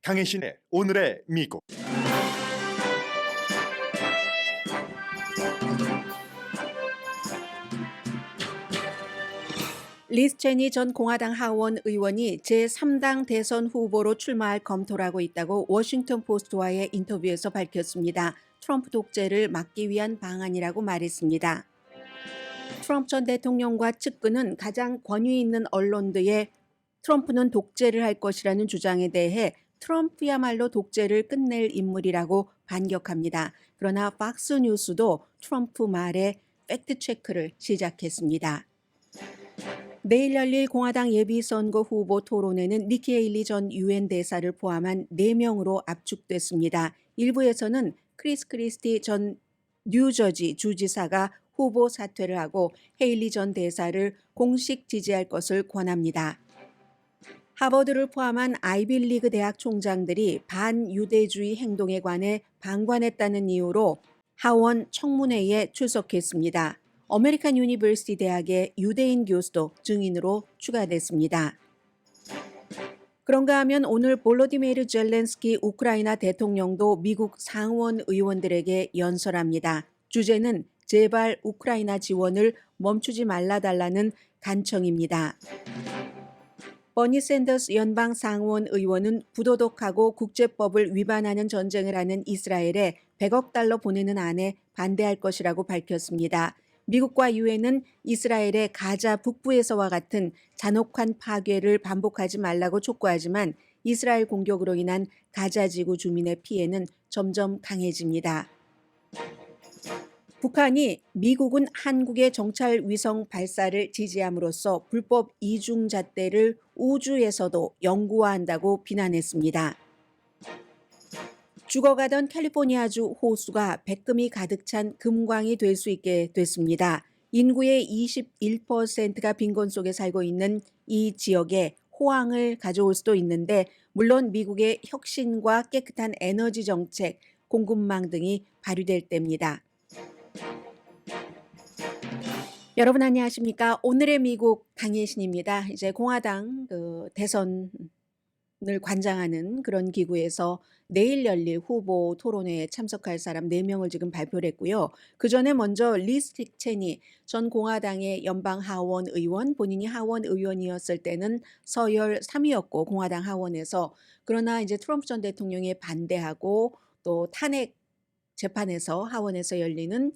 강혜신의 오늘의 미국. 리스 체니 전 공화당 하원 의원이 제3당 대선 후보로 출마할 검토를 하고 있다고 워싱턴 포스트와의 인터뷰에서 밝혔습니다. 트럼프 독재를 막기 위한 방안이라고 말했습니다. 트럼프 전 대통령과 측근은 가장 권위 있는 언론들의 트럼프는 독재를 할 것이라는 주장에 대해 트럼프야말로 독재를 끝낼 인물이라고 반격합니다. 그러나 팍스 뉴스도 트럼프 말에 팩트 체크를 시작했습니다. 내일 열릴 공화당 예비선거 후보 토론회는 니키 헤일리 전 유엔 대사를 포함한 4명으로 압축됐습니다. 일부에서는 크리스 크리스티 전 뉴저지 주지사가 후보 사퇴를 하고 헤일리 전 대사를 공식 지지할 것을 권합니다. 하버드를 포함한 아이비리그 대학 총장들이 반유대주의 행동에 관해 방관했다는 이유로 하원 청문회에 출석했습니다. 어메리칸 유니버시티 대학의 유대인 교수도 증인으로 추가됐습니다. 그런가 하면 오늘 볼로디미르 젤렌스키 우크라이나 대통령도 미국 상원 의원들에게 연설합니다. 주제는 제발 우크라이나 지원을 멈추지 말라달라는 간청입니다. 버니 샌더스 연방 상원 의원은 부도덕하고 국제법을 위반하는 전쟁을 하는 이스라엘에 100억 달러 보내는 안에 반대할 것이라고 밝혔습니다. 미국과 유엔은 이스라엘의 가자 북부에서와 같은 잔혹한 파괴를 반복하지 말라고 촉구하지만 이스라엘 공격으로 인한 가자 지구 주민의 피해는 점점 강해집니다. 북한이 미국은 한국의 정찰 위성 발사를 지지함으로써 불법 이중잣대를 우주에서도 영구화한다고 비난했습니다. 죽어가던 캘리포니아주 호수가 백금이 가득 찬 금광이 될 수 있게 됐습니다. 인구의 21%가 빈곤 속에 살고 있는 이 지역에 호황을 가져올 수도 있는데 물론 미국의 혁신과 깨끗한 에너지 정책, 공급망 등이 발휘될 때입니다. 여러분 안녕하십니까? 오늘의 미국 강혜신입니다. 이제 공화당 대선을 관장하는 그런 기구에서 내일 열릴 후보 토론회에 참석할 사람 4명을 지금 발표를 했고요. 그 전에 먼저 리스 체니 전 공화당의 연방 하원 의원, 본인이 하원 의원이었을 때는 서열 3위였고 공화당 하원에서, 그러나 이제 트럼프 전 대통령에 반대하고 또 탄핵 재판에서 하원에서 열리는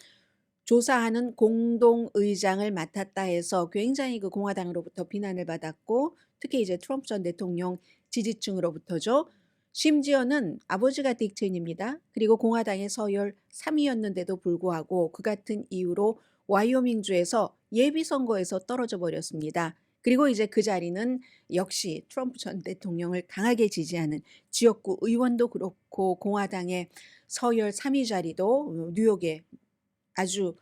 조사하는 공동의장을 맡았다 해서 굉장히 그 공화당으로부터 비난을 받았고, 특히 이제 트럼프 전 대통령 지지층으로부터죠. 심지어는 아버지가 딕 체니입니다. 그리고 공화당의 서열 3위였는데도 불구하고 그 같은 이유로 와이오밍주에서 예비선거에서 떨어져 버렸습니다. 그리고 이제 그 자리는 역시 트럼프 전 대통령을 강하게 지지하는 지역구 의원도 그렇고 공화당의 서열 3위 자리도 뉴욕에 아주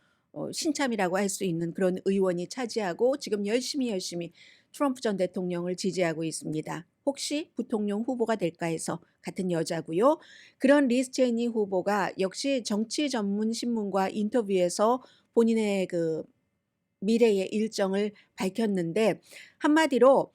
신참이라고 할 수 있는 그런 의원이 차지하고 지금 열심히 트럼프 전 대통령을 지지하고 있습니다. 혹시 부통령 후보가 될까 해서 같은 여자고요. 그런 리스 체니 후보가 역시 정치 전문 신문과 인터뷰에서 본인의 그 미래의 일정을 밝혔는데, 한마디로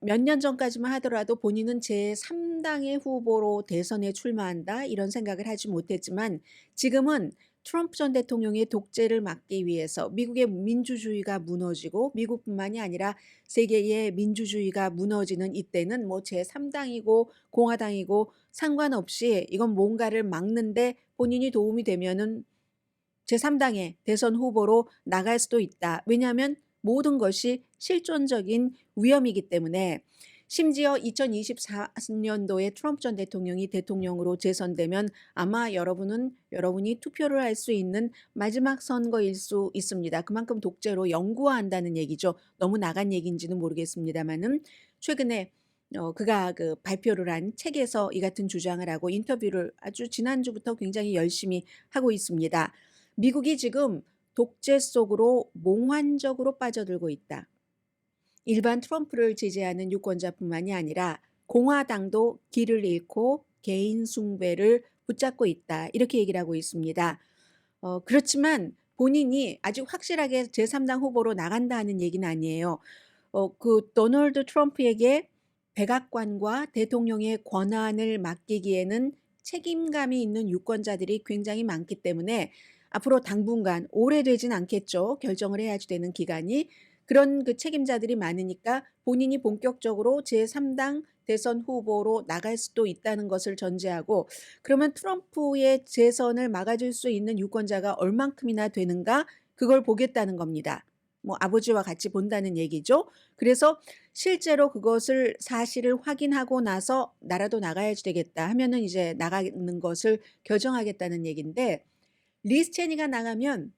몇 년 전까지만 하더라도 본인은 제3당의 후보로 대선에 출마한다 이런 생각을 하지 못했지만 지금은 트럼프 전 대통령의 독재를 막기 위해서 미국의 민주주의가 무너지고 미국뿐만이 아니라 세계의 민주주의가 무너지는 이때는 뭐 제3당이고 공화당이고 상관없이 이건 뭔가를 막는데 본인이 도움이 되면은 제3당의 대선 후보로 나갈 수도 있다. 왜냐하면 모든 것이 실존적인 위험이기 때문에. 심지어 2024년도에 트럼프 전 대통령이 대통령으로 재선되면 아마 여러분이 투표를 할 수 있는 마지막 선거일 수 있습니다. 그만큼 독재로 영구화한다는 얘기죠. 너무 나간 얘기인지는 모르겠습니다만은 최근에 그가 그 발표를 한 책에서 이 같은 주장을 하고 인터뷰를 아주 지난주부터 굉장히 열심히 하고 있습니다. 미국이 지금 독재 속으로 몽환적으로 빠져들고 있다. 일반 트럼프를 지지하는 유권자뿐만이 아니라 공화당도 길을 잃고 개인 숭배를 붙잡고 있다. 이렇게 얘기를 하고 있습니다. 그렇지만 본인이 아직 확실하게 제3당 후보로 나간다는 얘기는 아니에요. 그 도널드 트럼프에게 백악관과 대통령의 권한을 맡기기에는 책임감이 있는 유권자들이 굉장히 많기 때문에 앞으로 당분간 오래되진 않겠죠. 결정을 해야지 되는 기간이. 그런 그 책임자들이 많으니까 본인이 본격적으로 제3당 대선 후보로 나갈 수도 있다는 것을 전제하고 그러면 트럼프의 재선을 막아줄 수 있는 유권자가 얼만큼이나 되는가 그걸 보겠다는 겁니다. 뭐 아버지와 같이 본다는 얘기죠. 그래서 실제로 그것을 사실을 확인하고 나서 나라도 나가야지 되겠다 하면은 이제 나가는 것을 결정하겠다는 얘기인데 리스 체니가 나가면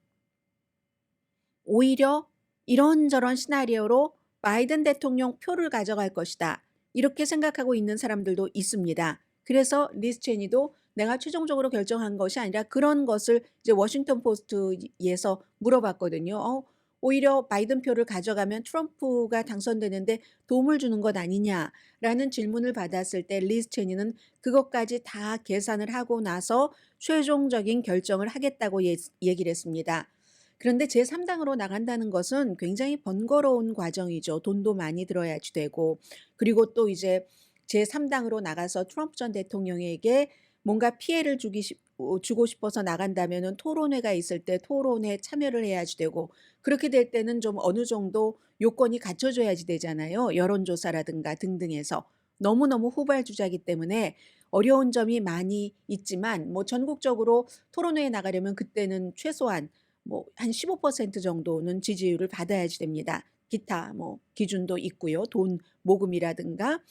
오히려 이런저런 시나리오로 바이든 대통령 표를 가져갈 것이다. 이렇게 생각하고 있는 사람들도 있습니다. 그래서 리스 체니도 내가 최종적으로 결정한 것이 아니라 그런 것을 이제 워싱턴 포스트에서 물어봤거든요. 오히려 바이든 표를 가져가면 트럼프가 당선되는데 도움을 주는 것 아니냐라는 질문을 받았을 때 리스 체니는 그것까지 다 계산을 하고 나서 최종적인 결정을 하겠다고 얘기를 했습니다. 그런데 제3당으로 나간다는 것은 굉장히 번거로운 과정이죠. 돈도 많이 들어야지 되고 그리고 또 이제 제3당으로 나가서 트럼프 전 대통령에게 뭔가 피해를 주고 싶어서 나간다면은 토론회가 있을 때 토론회에 참여를 해야지 되고 그렇게 될 때는 좀 어느 정도 요건이 갖춰져야지 되잖아요. 여론조사라든가 등등해서. 너무너무 후발주자이기 때문에 어려운 점이 많이 있지만 뭐 전국적으로 토론회에 나가려면 그때는 최소한 뭐 한 15% 정도는 지지율을 받아야지 됩니다. 기타 뭐 기준도 있고요. 돈 모금이라든가.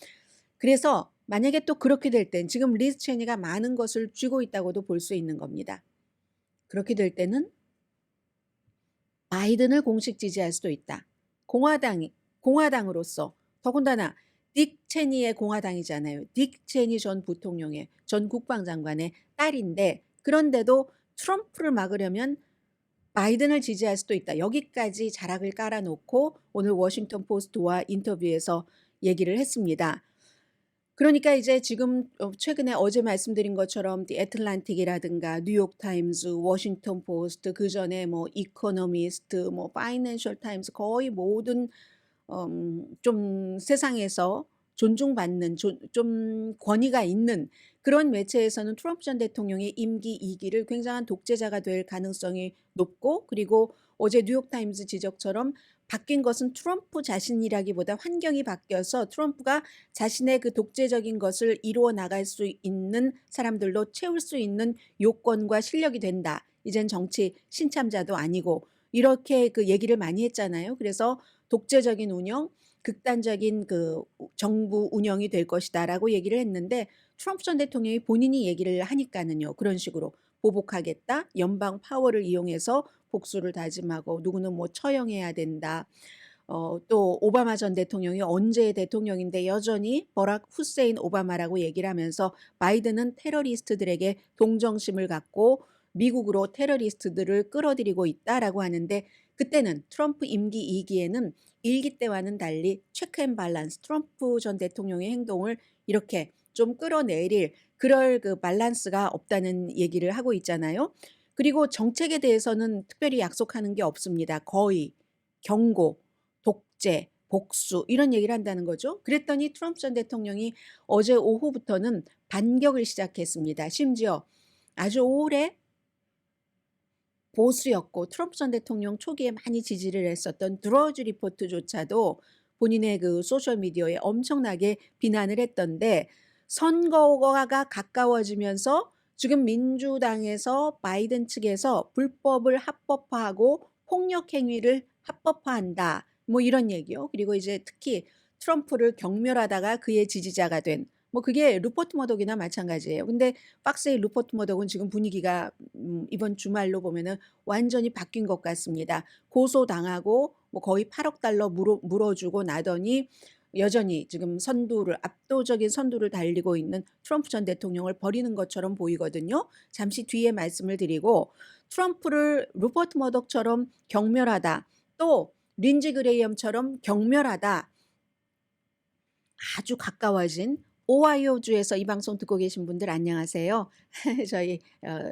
그래서 만약에 또 그렇게 될 땐 지금 리스 체니가 많은 것을 쥐고 있다고도 볼 수 있는 겁니다. 그렇게 될 때는 바이든을 공식 지지할 수도 있다. 공화당으로서 더군다나 딕 체니의 공화당이잖아요. 딕 체니 전 부통령의 전 국방장관의 딸인데 그런데도 트럼프를 막으려면 바이든을 지지할 수도 있다. 여기까지 자락을 깔아놓고 오늘 워싱턴 포스트와 인터뷰에서 얘기를 했습니다. 그러니까 이제 지금 최근에 어제 말씀드린 것처럼 디 애틀란틱이라든가 뉴욕 타임즈, 워싱턴 포스트, 그전에 뭐 이코노미스트, 뭐 파이낸셜 타임스 거의 모든 좀 세상에서 존중받는 좀 권위가 있는 그런 매체에서는 트럼프 전 대통령의 임기 2기를 굉장한 독재자가 될 가능성이 높고 그리고 어제 뉴욕타임스 지적처럼 바뀐 것은 트럼프 자신이라기보다 환경이 바뀌어서 트럼프가 자신의 그 독재적인 것을 이루어 나갈 수 있는 사람들로 채울 수 있는 요건과 실력이 된다. 이젠 정치 신참자도 아니고 이렇게 그 얘기를 많이 했잖아요. 그래서 독재적인 운영, 극단적인 그 정부 운영이 될 것이다라고 얘기를 했는데 트럼프 전 대통령이 본인이 얘기를 하니까는요. 그런 식으로 보복하겠다. 연방 파워를 이용해서 복수를 다짐하고 누구는 뭐 처형해야 된다. 또 오바마 전 대통령이 언제 대통령인데 여전히 버락 후세인 오바마라고 얘기를 하면서 바이든은 테러리스트들에게 동정심을 갖고 미국으로 테러리스트들을 끌어들이고 있다라고 하는데 그때는 트럼프 임기 2기에는 1기 때와는 달리 체크 앤 밸런스 트럼프 전 대통령의 행동을 이렇게 좀 끌어내릴 그럴 그 밸런스가 없다는 얘기를 하고 있잖아요. 그리고 정책에 대해서는 특별히 약속하는 게 없습니다. 거의 경고, 독재, 복수 이런 얘기를 한다는 거죠. 그랬더니 트럼프 전 대통령이 어제 오후부터는 반격을 시작했습니다. 심지어 아주 오래 보수였고 트럼프 전 대통령 초기에 많이 지지를 했었던 드러즈 리포트조차도 본인의 그 소셜미디어에 엄청나게 비난을 했던데 선거가 가까워지면서 지금 민주당에서 바이든 측에서 불법을 합법화하고 폭력 행위를 합법화한다. 뭐 이런 얘기요. 그리고 이제 특히 트럼프를 경멸하다가 그의 지지자가 된 뭐 그게 루퍼트 머독이나 마찬가지예요. 근데 팍스의 루퍼트 머독은 지금 분위기가 이번 주말로 보면은 완전히 바뀐 것 같습니다. 고소당하고 뭐 거의 8억 달러 물어주고 나더니 여전히 지금 압도적인 선두를 달리고 있는 트럼프 전 대통령을 버리는 것처럼 보이거든요. 잠시 뒤에 말씀을 드리고 트럼프를 루퍼트 머독처럼 경멸하다 또 린지 그레이엄처럼 경멸하다 아주 가까워진 오하이오주에서 이 방송 듣고 계신 분들 안녕하세요. 저희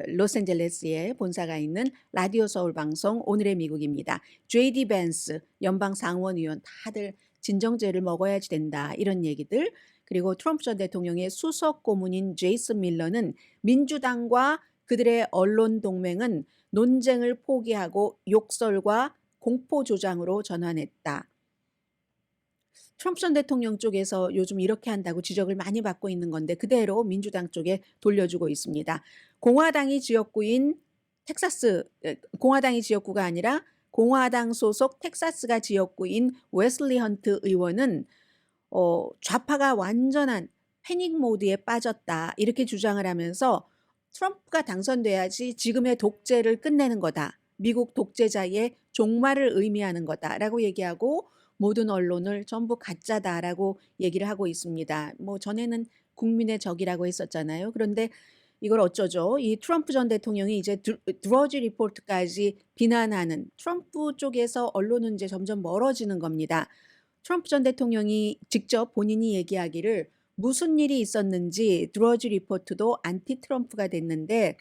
로스앤젤레스에 본사가 있는 라디오 서울 방송 오늘의 미국입니다. JD 벤스 연방 상원의원 다들 진정제를 먹어야지 된다. 이런 얘기들. 그리고 트럼프 전 대통령의 수석 고문인 제이슨 밀러는 민주당과 그들의 언론 동맹은 논쟁을 포기하고 욕설과 공포 조장으로 전환했다. 트럼프 전 대통령 쪽에서 요즘 이렇게 한다고 지적을 많이 받고 있는 건데 그대로 민주당 쪽에 돌려주고 있습니다. 공화당이 지역구인 공화당이 지역구가 아니라 공화당 소속 텍사스가 지역구인 웨슬리 헌트 의원은 좌파가 완전한 패닉 모드에 빠졌다 이렇게 주장을 하면서 트럼프가 당선돼야지 지금의 독재를 끝내는 거다. 미국 독재자의 종말을 의미하는 거다라고 얘기하고 모든 언론을 전부 가짜다라고 얘기를 하고 있습니다. 뭐 전에는 국민의 적이라고 했었잖아요. 그런데 이걸 어쩌죠? 이 트럼프 전 대통령이 이제 드러지 리포트까지 비난하는 트럼프 쪽에서 언론은 이제 점점 멀어지는 겁니다. 트럼프 전 대통령이 직접 본인이 얘기하기를 무슨 일이 있었는지 드러지 리포트도 안티 트럼프가 됐는데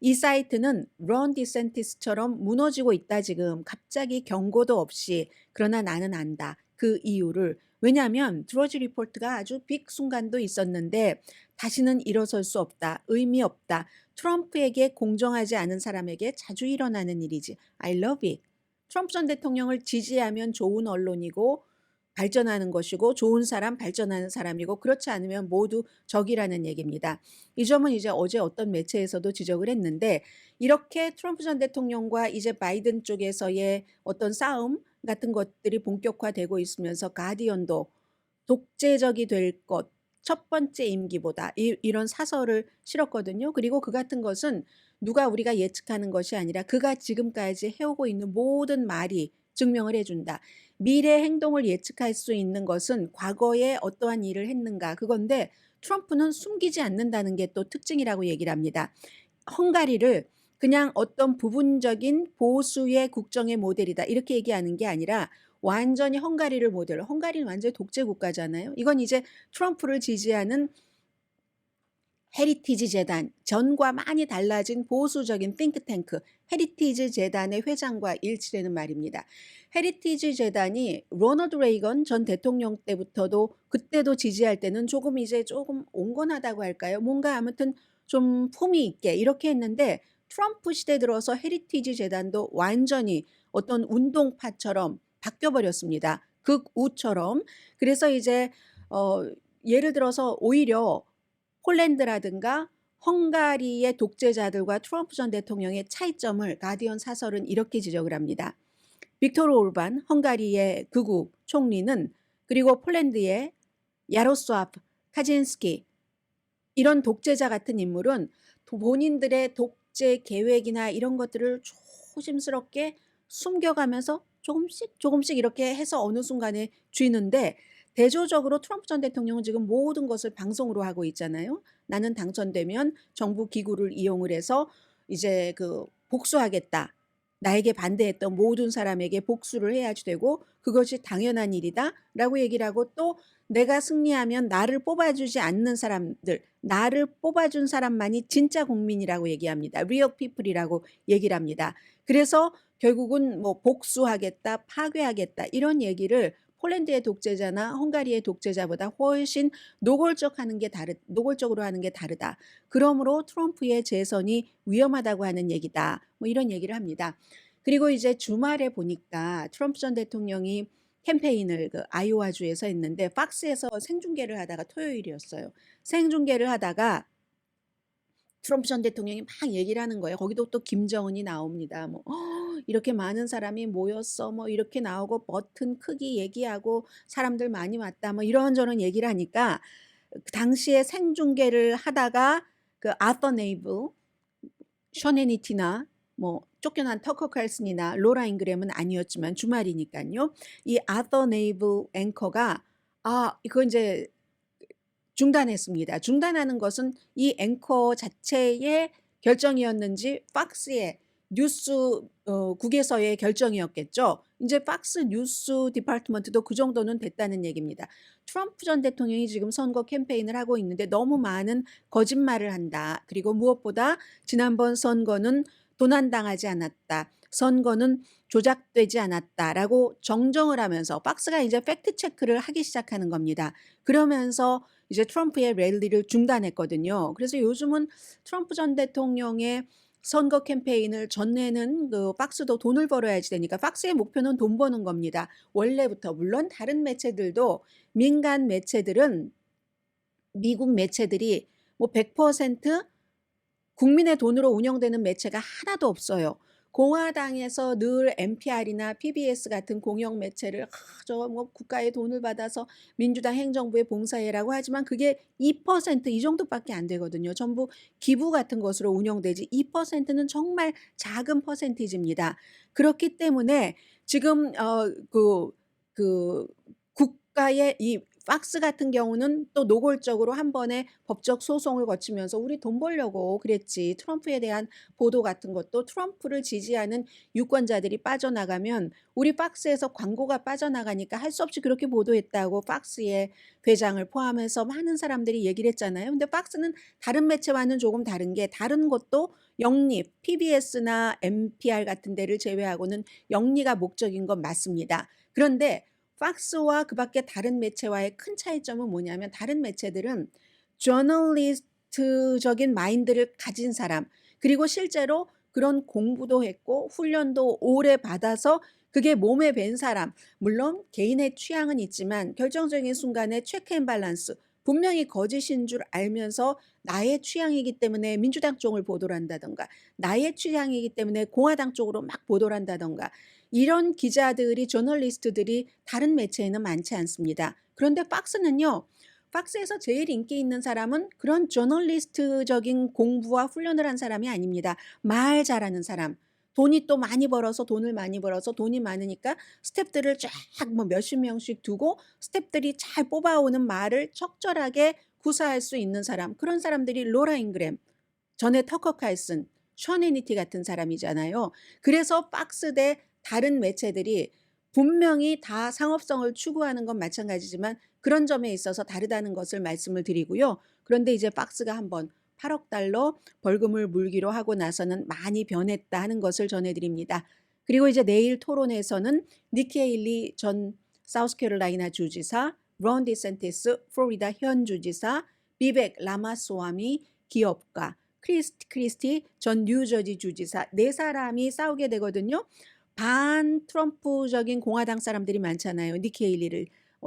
이 사이트는 론 디센티스처럼 무너지고 있다 지금 갑자기 경고도 없이 그러나 나는 안다 그 이유를 왜냐하면 드러지 리포트가 아주 빅 순간도 있었는데 다시는 일어설 수 없다 의미 없다 트럼프에게 공정하지 않은 사람에게 자주 일어나는 일이지 I love it 트럼프 전 대통령을 지지하면 좋은 언론이고 발전하는 것이고 좋은 사람 발전하는 사람이고 그렇지 않으면 모두 적이라는 얘기입니다. 이 점은 이제 어제 어떤 매체에서도 지적을 했는데 이렇게 트럼프 전 대통령과 이제 바이든 쪽에서의 어떤 싸움 같은 것들이 본격화되고 있으면서 가디언도 독재적이 될 것 첫 번째 임기보다 이런 사설을 실었거든요. 그리고 그 같은 것은 누가 우리가 예측하는 것이 아니라 그가 지금까지 해오고 있는 모든 말이 증명을 해준다. 미래 행동을 예측할 수 있는 것은 과거에 어떠한 일을 했는가 그건데 트럼프는 숨기지 않는다는 게 또 특징이라고 얘기를 합니다. 헝가리를 그냥 어떤 부분적인 보수의 국정의 모델이다 이렇게 얘기하는 게 아니라 완전히 헝가리를 모델로 헝가리는 완전히 독재 국가잖아요. 이건 이제 트럼프를 지지하는 헤리티지 재단, 전과 많이 달라진 보수적인 띵크탱크 헤리티지 재단의 회장과 일치되는 말입니다. 헤리티지 재단이 로널드 레이건 전 대통령 때부터도 그때도 지지할 때는 조금 이제 조금 온건하다고 할까요? 뭔가 아무튼 좀 품위 있게 이렇게 했는데 트럼프 시대 들어서 헤리티지 재단도 완전히 어떤 운동파처럼 바뀌어버렸습니다. 극우처럼. 그래서 이제 예를 들어서 오히려 폴란드라든가 헝가리의 독재자들과 트럼프 전 대통령의 차이점을 가디언 사설은 이렇게 지적을 합니다. 빅토르 오르반 헝가리의 극우 총리는 그리고 폴란드의 야로슬라프 카진스키 이런 독재자 같은 인물은 본인들의 독재 계획이나 이런 것들을 조심스럽게 숨겨가면서 조금씩 이렇게 해서 어느 순간에 쥐는데 대조적으로 트럼프 전 대통령은 지금 모든 것을 방송으로 하고 있잖아요. 나는 당선되면 정부 기구를 이용을 해서 이제 복수하겠다. 나에게 반대했던 모든 사람에게 복수를 해야지 되고 그것이 당연한 일이다 라고 얘기를 하고 또 내가 승리하면 나를 뽑아주지 않는 사람들 나를 뽑아준 사람만이 진짜 국민이라고 얘기합니다. real people이라고 얘기를 합니다. 그래서 결국은 뭐 복수하겠다 파괴하겠다 이런 얘기를 폴란드의 독재자나 헝가리의 독재자보다 훨씬 노골적으로 하는 게 다르다. 그러므로 트럼프의 재선이 위험하다고 하는 얘기다. 뭐 이런 얘기를 합니다. 그리고 이제 주말에 보니까 트럼프 전 대통령이 캠페인을 아이오와주에서 했는데 팍스에서 생중계를 하다가 토요일이었어요. 생중계를 하다가 트럼프 전 대통령이 막 얘기를 하는 거예요. 거기도 또 김정은이 나옵니다. 뭐 이렇게 많은 사람이 모였어. 뭐 이렇게 나오고 버튼 크기 얘기하고 사람들 많이 왔다. 뭐 이런저런 얘기를 하니까 그 당시에 생중계를 하다가 아더 네이블, 셔네니티나 뭐 쫓겨난 터커 칼슨이나 로라 잉그램은 아니었지만 주말이니까요. 이 아더 네이블 앵커가 이거 이제 중단했습니다. 중단하는 것은 이 앵커 자체의 결정이었는지 팍스의 뉴스국에서의 결정이었겠죠. 이제 팍스 뉴스 디파트먼트도 그 정도는 됐다는 얘기입니다. 트럼프 전 대통령이 지금 선거 캠페인을 하고 있는데 너무 많은 거짓말을 한다. 그리고 무엇보다 지난번 선거는 도난당하지 않았다. 선거는 조작되지 않았다라고 정정을 하면서 박스가 이제 팩트 체크를 하기 시작하는 겁니다. 그러면서 이제 트럼프의 랠리를 중단했거든요. 그래서 요즘은 트럼프 전 대통령의 선거 캠페인을 전에는 그 박스도 돈을 벌어야지 되니까 박스의 목표는 돈 버는 겁니다. 원래부터. 물론 다른 매체들도 민간 매체들은 미국 매체들이 뭐 100% 국민의 돈으로 운영되는 매체가 하나도 없어요. 공화당에서 늘 NPR이나 PBS 같은 공영 매체를 저 뭐 국가의 돈을 받아서 민주당 행정부에 봉사해라고 하지만 그게 2% 이 정도밖에 안 되거든요. 전부 기부 같은 것으로 운영되지 2%는 정말 작은 퍼센티지입니다. 그렇기 때문에 지금 그 국가의 이 박스 같은 경우는 또 노골적으로 한 번에 법적 소송을 거치면서 "우리 돈 벌려고 그랬지." 트럼프에 대한 보도 같은 것도 트럼프를 지지하는 유권자들이 빠져나가면 우리 박스에서 광고가 빠져나가니까 할 수 없이 그렇게 보도했다고 박스의 회장을 포함해서 많은 사람들이 얘기를 했잖아요. 근데 박스는 다른 매체와는 조금 다른 게 다른 것도 영리, PBS나 NPR 같은 데를 제외하고는 영리가 목적인 건 맞습니다. 그런데 박스와 그 밖에 다른 매체와의 큰 차이점은 뭐냐면 다른 매체들은 저널리스트적인 마인드를 가진 사람, 그리고 실제로 그런 공부도 했고 훈련도 오래 받아서 그게 몸에 밴 사람, 물론 개인의 취향은 있지만 결정적인 순간에 체크 앤 밸런스, 분명히 거짓인 줄 알면서 나의 취향이기 때문에 민주당 쪽을 보도를 한다든가 나의 취향이기 때문에 공화당 쪽으로 막 보도를 한다든가 이런 기자들이 저널리스트들이 다른 매체에는 많지 않습니다. 그런데 박스는요. 박스에서 제일 인기 있는 사람은 그런 저널리스트적인 공부와 훈련을 한 사람이 아닙니다. 말 잘하는 사람. 돈이 또 많이 벌어서 돈을 많이 벌어서 돈이 많으니까 스태프들을 쫙 뭐 몇십 명씩 두고 스태프들이 잘 뽑아오는 말을 적절하게 구사할 수 있는 사람. 그런 사람들이 로라 잉그램, 전에 터커 칼슨, 션 해니티 같은 사람이잖아요. 그래서 박스 대 다른 매체들이 분명히 다 상업성을 추구하는 건 마찬가지지만 그런 점에 있어서 다르다는 것을 말씀을 드리고요. 그런데 이제 박스가 한번 8억 달러 벌금을 물기로 하고 나서는 많이 변했다 하는 것을 전해드립니다. 그리고 이제 내일 토론에서는 니키 헤일리 전 사우스캐롤라이나 주지사, 론 디센티스 플로리다 현 주지사, 비벡 라마스와미 기업가, 크리스티 전 뉴저지 주지사 네 사람이 싸우게 되거든요. 반 트럼프적인 공화당 사람들이 많잖아요. 니키 헤일리를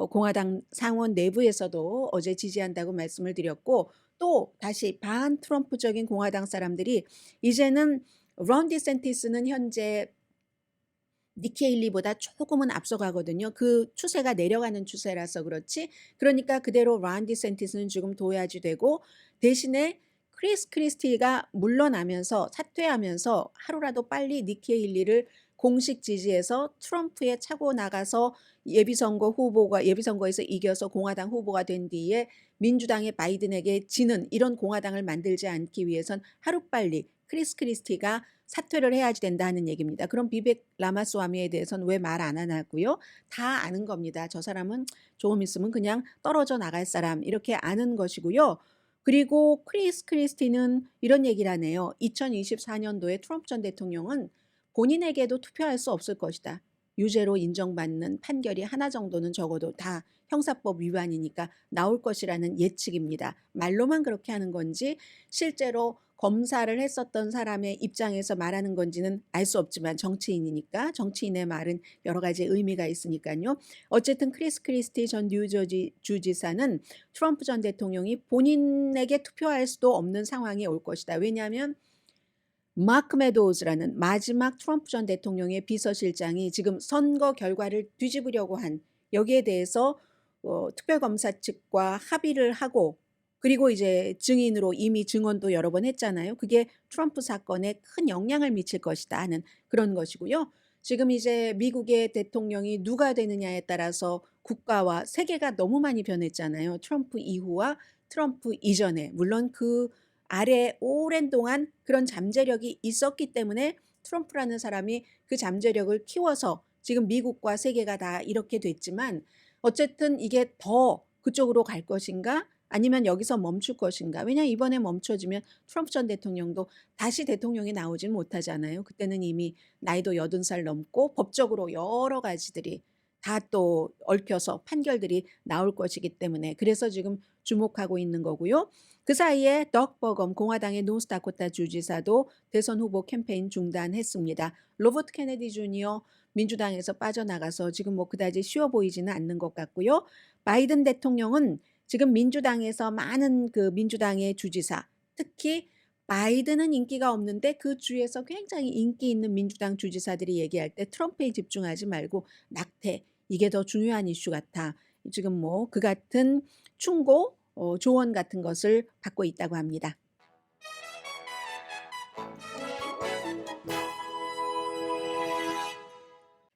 공화당 상원 내부에서도 어제 지지한다고 말씀을 드렸고 또 다시 반 트럼프적인 공화당 사람들이 이제는 론 디센티스는 현재 니키 헤일리보다 조금은 앞서가거든요. 그 추세가 내려가는 추세라서 그렇지. 그러니까 그대로 론 디센티스는 지금 도야지 되고 대신에 크리스티가 물러나면서 사퇴하면서 하루라도 빨리 니키 헤일리를 공식 지지해서 트럼프에 차고 나가서 예비선거에서 이겨서 공화당 후보가 된 뒤에 민주당의 바이든에게 지는 이런 공화당을 만들지 않기 위해선 하루빨리 크리스티가 사퇴를 해야지 된다는 얘기입니다. 그럼 비벡 라마스와미에 대해서는 왜 말 안 하냐고요? 다 아는 겁니다. 저 사람은 조금 있으면 그냥 떨어져 나갈 사람 이렇게 아는 것이고요. 그리고 크리스티는 이런 얘기를 하네요. 2024년도에 트럼프 전 대통령은 본인에게도 투표할 수 없을 것이다. 유죄로 인정받는 판결이 하나 정도는 적어도 다 형사법 위반이니까 나올 것이라는 예측입니다. 말로만 그렇게 하는 건지 실제로 검사를 했었던 사람의 입장에서 말하는 건지는 알 수 없지만 정치인이니까 정치인의 말은 여러 가지 의미가 있으니까요. 어쨌든 크리스티 전 뉴저지 주지사는 트럼프 전 대통령이 본인에게 투표할 수도 없는 상황이 올 것이다. 왜냐하면 마크 메도우즈라는 마지막 트럼프 전 대통령의 비서실장이 지금 선거 결과를 뒤집으려고 한 여기에 대해서 특별검사 측과 합의를 하고 그리고 이제 증인으로 이미 증언도 여러 번 했잖아요. 그게 트럼프 사건에 큰 영향을 미칠 것이다 하는 그런 것이고요. 지금 이제 미국의 대통령이 누가 되느냐에 따라서 국가와 세계가 너무 많이 변했잖아요. 트럼프 이후와 트럼프 이전에. 물론 그 아래 오랜 동안 그런 잠재력이 있었기 때문에 트럼프라는 사람이 그 잠재력을 키워서 지금 미국과 세계가 다 이렇게 됐지만 어쨌든 이게 더 그쪽으로 갈 것인가 아니면 여기서 멈출 것인가? 왜냐 이번에 멈춰지면 트럼프 전 대통령도 다시 대통령이 나오진 못하잖아요. 그때는 이미 나이도 80살 넘고 법적으로 여러 가지들이 다 또 얽혀서 판결들이 나올 것이기 때문에 그래서 지금 주목하고 있는 거고요. 그 사이에 덕 버검 공화당의 노스다코타 주지사도 대선 후보 캠페인 중단했습니다. 로버트 케네디 주니어 민주당에서 빠져나가서 지금 뭐 그다지 쉬워 보이지는 않는 것 같고요. 바이든 대통령은 지금 민주당에서 많은 그 민주당의 주지사, 특히 바이든은 인기가 없는데 그 주에서 굉장히 인기 있는 민주당 주지사들이 얘기할 때 트럼프에 집중하지 말고 낙태, 이게 더 중요한 이슈 같아. 지금 뭐 그 같은 충고, 조언 같은 것을 받고 있다고 합니다.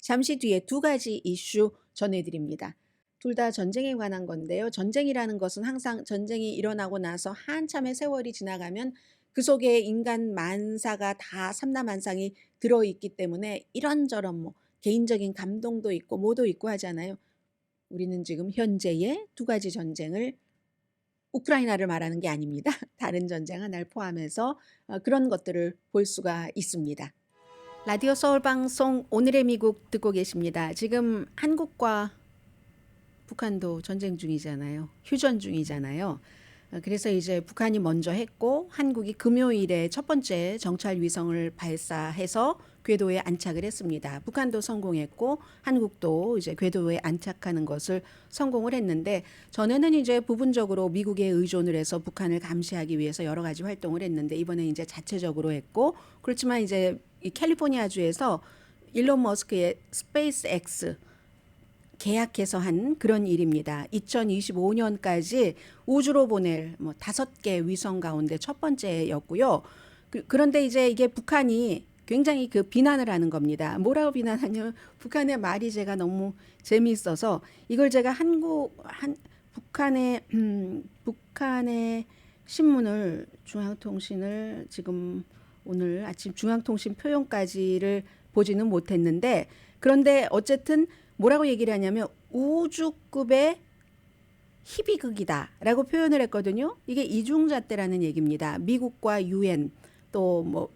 잠시 뒤에 두 가지 이슈 전해드립니다. 둘 다 전쟁에 관한 건데요. 전쟁이라는 것은 항상 전쟁이 일어나고 나서 한참의 세월이 지나가면 그 속에 인간 만사가 다 삼라만상이 들어있기 때문에 이런저런 뭐 개인적인 감동도 있고 뭐도 있고 하잖아요. 우리는 지금 현재의 두 가지 전쟁을 우크라이나를 말하는 게 아닙니다. 다른 전쟁 하나를 포함해서 그런 것들을 볼 수가 있습니다. 라디오 서울 방송 오늘의 미국 듣고 계십니다. 지금 한국과 북한도 전쟁 중이잖아요. 휴전 중이잖아요. 그래서 이제 북한이 먼저 했고 한국이 금요일에 첫 번째 정찰 위성을 발사해서 궤도에 안착을 했습니다. 북한도 성공했고 한국도 이제 궤도에 안착하는 것을 성공을 했는데 전에는 이제 부분적으로 미국에 의존을 해서 북한을 감시하기 위해서 여러 가지 활동을 했는데 이번에 이제 자체적으로 했고 그렇지만 이제 이 캘리포니아주에서 일론 머스크의 스페이스X 계약해서 한 그런 일입니다. 2025년까지 우주로 보낼 뭐 5개 위성 가운데 첫 번째였고요. 그런데 이제 이게 북한이 굉장히 그 비난을 하는 겁니다. 뭐라고 비난하냐면 북한의 말이 제가 너무 재미있어서 이걸 제가 북한의 신문을 중앙통신을 지금 오늘 아침 중앙통신 표현까지를 보지는 못했는데 그런데 어쨌든 뭐라고 얘기를 하냐면 우주급의 희비극이다라고 표현을 했거든요. 이게 이중잣대라는 얘기입니다. 미국과 유엔 또 뭐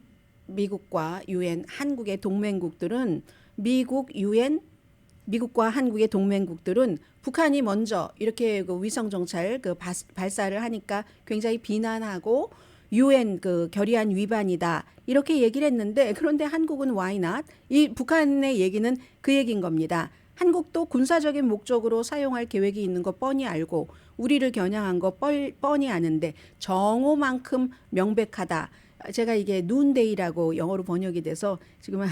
미국과 유엔 한국의 동맹국들은 미국과 한국의 동맹국들은 북한이 먼저 이렇게 그 위성 정찰 그 발사를 하니까 굉장히 비난하고 유엔 그 결의안 위반이다 이렇게 얘기를 했는데 그런데 한국은 why not? 이 북한의 얘기는 그 얘기인 겁니다. 한국도 군사적인 목적으로 사용할 계획이 있는 거 뻔히 알고 우리를 겨냥한 거 뻔히 아는데 정오만큼 명백하다. 제가 이게 눈데이라고 영어로 번역이 돼서 지금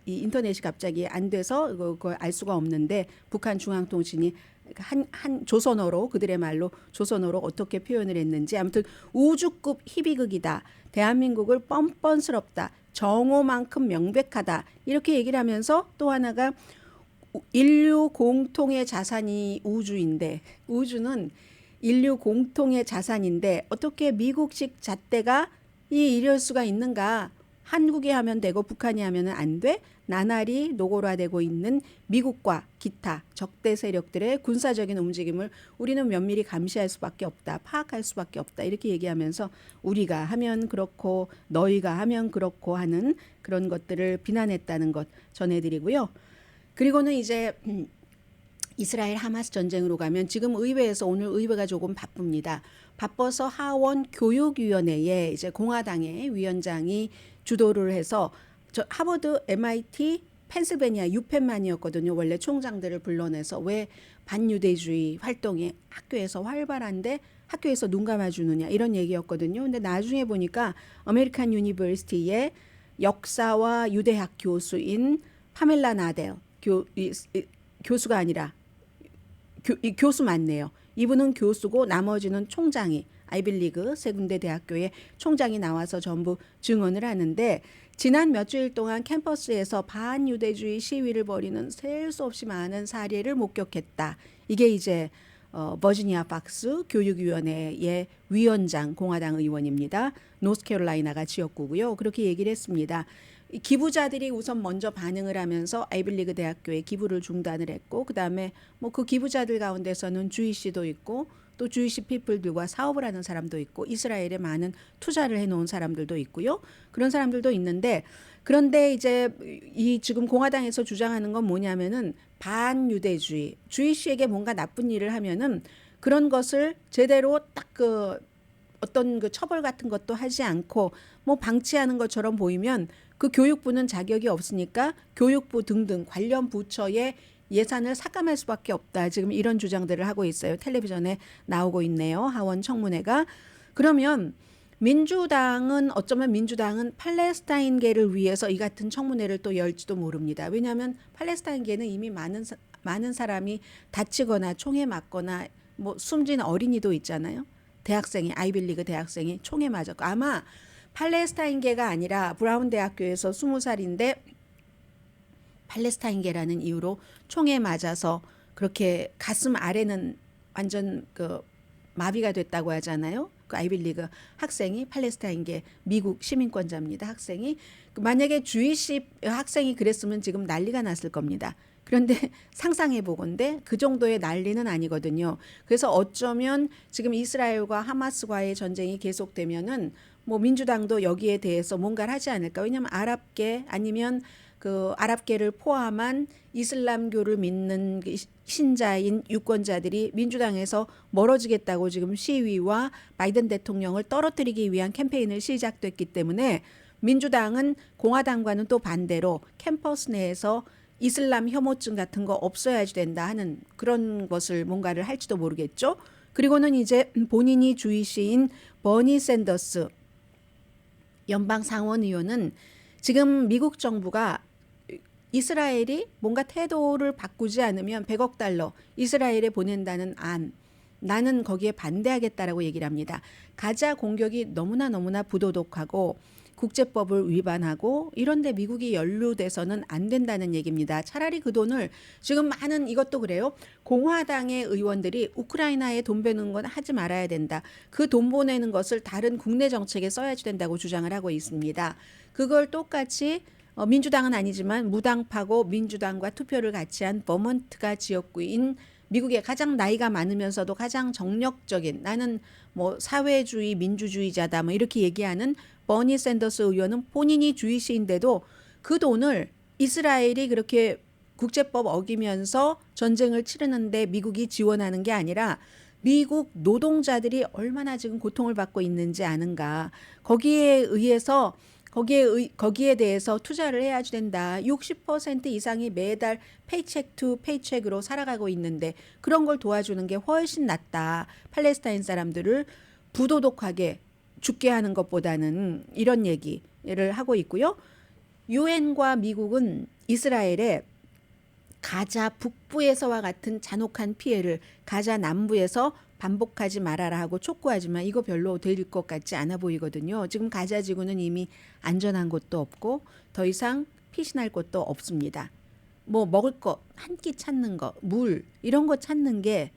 이 인터넷이 갑자기 안 돼서 그걸 알 수가 없는데 북한 중앙통신이 한 조선어로 그들의 말로 조선어로 어떻게 표현을 했는지 아무튼 우주급 희비극이다. 대한민국을 뻔뻔스럽다. 정오만큼 명백하다. 이렇게 얘기를 하면서 또 하나가 인류 공통의 자산이 우주인데 우주는 인류 공통의 자산인데 어떻게 미국식 잣대가 이럴 수가 있는가? 한국이 하면 되고 북한이 하면 안 돼? 나날이 노골화되고 있는 미국과 기타 적대 세력들의 군사적인 움직임을 우리는 면밀히 감시할 수밖에 없다. 파악할 수밖에 없다. 이렇게 얘기하면서 우리가 하면 그렇고 너희가 하면 그렇고 하는 그런 것들을 비난했다는 것 전해드리고요. 그리고는 이제 이스라엘 하마스 전쟁으로 가면 지금 의회에서 오늘 의회가 조금 바쁩니다. 바빠서 하원 교육위원회에 이제 공화당의 위원장이 주도를 해서 하버드, MIT, 펜실베니아 유펜만이었거든요. 원래 총장들을 불러내서 왜 반유대주의 활동이 학교에서 활발한데 학교에서 눈 감아주느냐 이런 얘기였거든요. 근데 나중에 보니까 아메리칸 유니버시티의 역사와 유대학 교수인 파멜라 나델 교수가 아니라 교수 맞네요. 이분은 교수고 나머지는 총장이 아이빌리그 세 군데 대학교의 총장이 나와서 전부 증언을 하는데 지난 몇 주일 동안 캠퍼스에서 반유대주의 시위를 벌이는 셀 수 없이 많은 사례를 목격했다. 이게 이제 버지니아 박스 교육위원회의 위원장 공화당 의원입니다. 노스캐롤라이나가 지역구고요. 그렇게 얘기를 했습니다. 기부자들이 우선 먼저 반응을 하면서 아이빌리그 대학교에 기부를 중단을 했고 그다음에 뭐 그 기부자들 가운데서는 주희 씨도 있고 또 주이시 피플들과 사업을 하는 사람도 있고 이스라엘에 많은 투자를 해놓은 사람들도 있고요. 그런 사람들도 있는데 그런데 이제 이 지금 공화당에서 주장하는 건 뭐냐면은 반유대주의, 주이시에게 뭔가 나쁜 일을 하면은 그런 것을 제대로 딱 그 어떤 그 처벌 같은 것도 하지 않고 뭐 방치하는 것처럼 보이면 그 교육부는 자격이 없으니까 교육부 등등 관련 부처의 예산을 삭감할 수밖에 없다. 지금 이런 주장들을 하고 있어요. 텔레비전에 나오고 있네요. 하원 청문회가. 그러면 민주당은 어쩌면 민주당은 팔레스타인계를 위해서 이 같은 청문회를 또 열지도 모릅니다. 왜냐하면 팔레스타인계는 이미 많은 사람이 다치거나 총에 맞거나 뭐 숨진 어린이도 있잖아요. 대학생이 아이빌리그 대학생이 총에 맞았고 아마 팔레스타인계가 아니라 브라운 대학교에서 20살인데 팔레스타인계라는 이유로 총에 맞아서 그렇게 가슴 아래는 완전 그 마비가 됐다고 하잖아요. 그 아이빌리그 학생이 팔레스타인계 미국 시민권자입니다. 학생이 만약에 주이시 학생이 그랬으면 지금 난리가 났을 겁니다. 그런데 상상해 보건대 그 정도의 난리는 아니거든요. 그래서 어쩌면 지금 이스라엘과 하마스과의 전쟁이 계속되면은 뭐 민주당도 여기에 대해서 뭔가를 하지 않을까. 왜냐하면 아랍계 아니면 그 아랍계를 포함한 이슬람교를 믿는 신자인 유권자들이 민주당에서 멀어지겠다고 지금 시위와 바이든 대통령을 떨어뜨리기 위한 캠페인을 시작됐기 때문에 민주당은 공화당과는 또 반대로 캠퍼스 내에서 이슬람 혐오증 같은 거 없어야지 된다 하는 그런 것을 뭔가를 할지도 모르겠죠. 그리고는 이제 본인이 주이시인 버니 샌더스 연방 상원 의원은 지금 미국 정부가 이스라엘이 뭔가 태도를 바꾸지 않으면 100억 달러 이스라엘에 보낸다는 안, 나는 거기에 반대하겠다라고 얘기를 합니다. 가자 공격이 너무나 부도덕하고 국제법을 위반하고 이런데 미국이 연루돼서는 안 된다는 얘기입니다. 차라리 그 돈을 지금 많은 이것도 그래요. 공화당의 의원들이 우크라이나에 돈 베는 건 하지 말아야 된다. 그 돈 보내는 것을 다른 국내 정책에 써야지 된다고 주장을 하고 있습니다. 그걸 똑같이 민주당은 아니지만 무당파고 민주당과 투표를 같이 한 버몬트가 지역구인 미국의 가장 나이가 많으면서도 가장 정력적인 나는 뭐 사회주의 민주주의자다 뭐 이렇게 얘기하는 버니 샌더스 의원은 본인이 주이시인데도 그 돈을 이스라엘이 그렇게 국제법 어기면서 전쟁을 치르는데 미국이 지원하는 게 아니라 미국 노동자들이 얼마나 지금 고통을 받고 있는지 아는가. 거기에 대해서 투자를 해야지 된다. 60% 이상이 매달 페이첵 투 페이첵으로 살아가고 있는데 그런 걸 도와주는 게 훨씬 낫다. 팔레스타인 사람들을 부도덕하게 죽게 하는 것보다는 이런 얘기를 하고 있고요. 유엔과 미국은 이스라엘에 가자 북부에서와 같은 잔혹한 피해를 가자 남부에서 반복하지 말아라 하고 촉구하지만 이거 별로 될 것 같지 않아 보이거든요. 지금 가자 지구는 이미 안전한 곳도 없고 더 이상 피신할 곳도 없습니다. 뭐 먹을 거 한 끼 찾는 거, 물 이런 거 찾는 게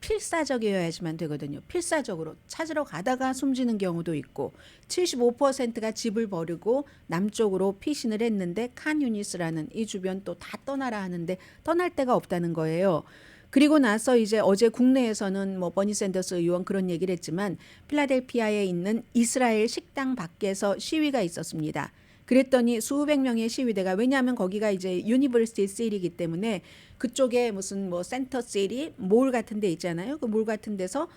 필사적이어야지만 되거든요. 필사적으로 찾으러 가다가 숨지는 경우도 있고 75%가 집을 버리고 남쪽으로 피신을 했는데 칸 유니스라는 이 주변 또 다 떠나라 하는데 떠날 데가 없다는 거예요. 그리고 나서 이제 어제 국내에서는 뭐 버니 샌더스 의원 그런 얘기를 했지만 필라델피아에 있는 이스라엘 식당 밖에서 시위가 있었습니다. 그랬더니 수백 명의 시위대가 왜냐하면 거기가 이제 유니버시티 시티이기 때문에 그쪽에 무슨 뭐 센터 시티 몰 같은 데 있잖아요. 그 몰 같은 데서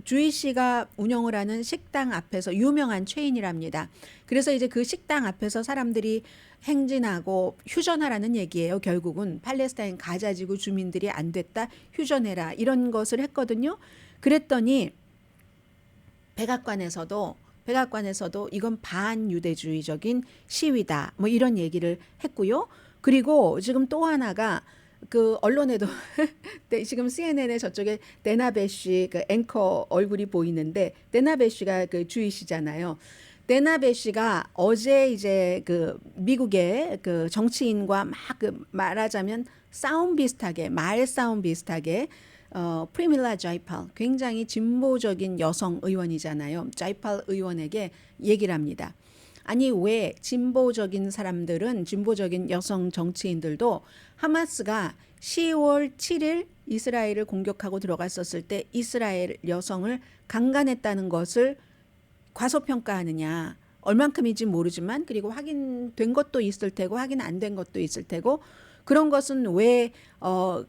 주이시가 운영을 하는 식당 앞에서 유명한 체인이랍니다. 그래서 이제 그 식당 앞에서 사람들이 행진하고 휴전하라는 얘기예요. 결국은 팔레스타인 가자지구 주민들이 안 됐다. 휴전해라. 이런 것을 했거든요. 그랬더니 백악관에서도 이건 반유대주의적인 시위다. 뭐 이런 얘기를 했고요. 그리고 지금 또 하나가 그 언론에도 지금 CNN에 저쪽에 데나베쉬 그 앵커 얼굴이 보이는데 데나베쉬가 그 주이시잖아요. 데나베쉬가 어제 이제 그 미국의 그 정치인과 막 그 말하자면 말싸움 비슷하게 프리밀라 자이팔 굉장히 진보적인 여성 의원이잖아요. 자이팔 의원에게 얘기를 합니다. 아니 왜 진보적인 사람들은 진보적인 여성 정치인들도 하마스가 10월 7일 이스라엘을 공격하고 들어갔었을 때 이스라엘 여성을 강간했다는 것을 과소평가하느냐. 얼만큼인지 모르지만 그리고 확인된 것도 있을 테고 확인 안 된 것도 있을 테고 그런 것은 왜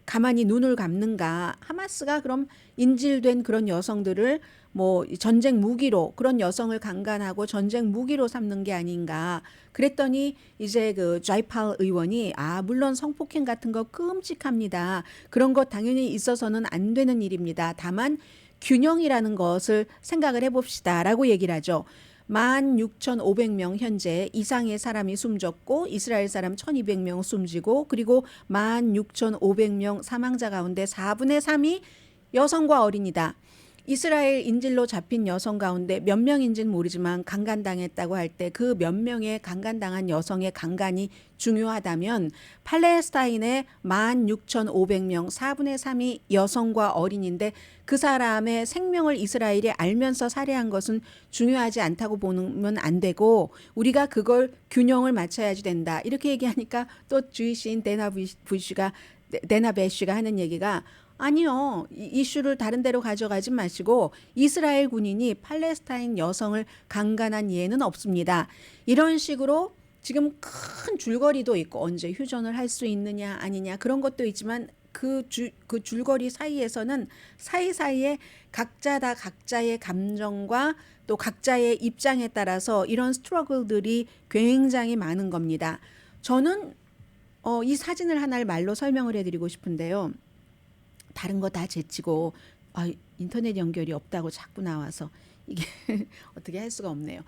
가만히 눈을 감는가. 하마스가 그럼 인질된 그런 여성들을 뭐 전쟁 무기로 그런 여성을 강간하고 전쟁 무기로 삼는 게 아닌가. 그랬더니 이제 그 좌이팔 의원이 물론 성폭행 같은 거 끔찍합니다. 그런 것 당연히 있어서는 안 되는 일입니다. 다만 균형이라는 것을 생각을 해봅시다라고 얘기를 하죠. 16,500명 현재 이상의 사람이 숨졌고 이스라엘 사람 1,200명 숨지고 그리고 16,500명 사망자 가운데 4분의 3이 여성과 어린이다. 이스라엘 인질로 잡힌 여성 가운데 몇 명인지는 모르지만 강간당했다고 할 때 그 몇 명의 강간당한 여성의 강간이 중요하다면 팔레스타인의 16,500명 4분의 3이 여성과 어린인데 그 사람의 생명을 이스라엘이 알면서 살해한 것은 중요하지 않다고 보면 안 되고 우리가 그걸 균형을 맞춰야지 된다. 이렇게 얘기하니까 또 주이시인 데나 베쉬가 하는 얘기가 아니요. 이슈를 다른 데로 가져가지 마시고 이스라엘 군인이 팔레스타인 여성을 강간한 예는 없습니다. 이런 식으로 지금 큰 줄거리도 있고 언제 휴전을 할 수 있느냐 아니냐 그런 것도 있지만 그 줄거리 사이에서는 사이사이에 각자다 각자의 감정과 또 각자의 입장에 따라서 이런 스트러글들이 굉장히 많은 겁니다. 저는 이 사진을 하나를 말로 설명을 해드리고 싶은데요. 다른 거 다 제치고 인터넷 연결이 없다고 자꾸 나와서 이게 어떻게 할 수가 없네요.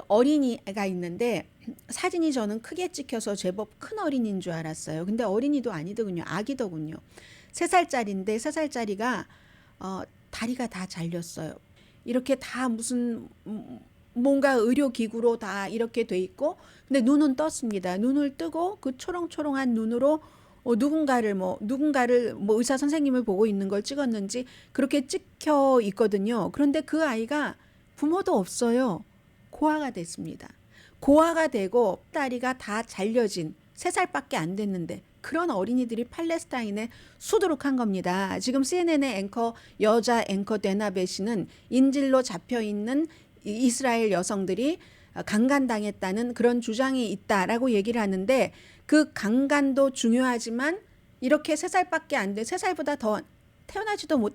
어린이가 있는데 사진이 저는 크게 찍혀서 제법 큰 어린이인 줄 알았어요. 근데 어린이도 아니더군요. 아기더군요. 3살짜리인데 3살짜리가 다리가 다 잘렸어요. 이렇게 다 무슨 뭔가 의료기구로 다 이렇게 돼 있고 근데 눈은 떴습니다. 눈을 뜨고 그 초롱초롱한 눈으로 누군가를 의사 선생님을 보고 있는 걸 찍었는지 그렇게 찍혀 있거든요. 그런데 그 아이가 부모도 없어요. 고아가 됐습니다. 고아가 되고 다리가 다 잘려진 3살밖에 안 됐는데 그런 어린이들이 팔레스타인에 수두룩한 겁니다. 지금 CNN의 여자 앵커 데나 베쉬는 인질로 잡혀 있는 이스라엘 여성들이 강간당했다는 그런 주장이 있다라고 얘기를 하는데 그 강간도 중요하지만 이렇게 3살밖에 안 돼 3살보다 더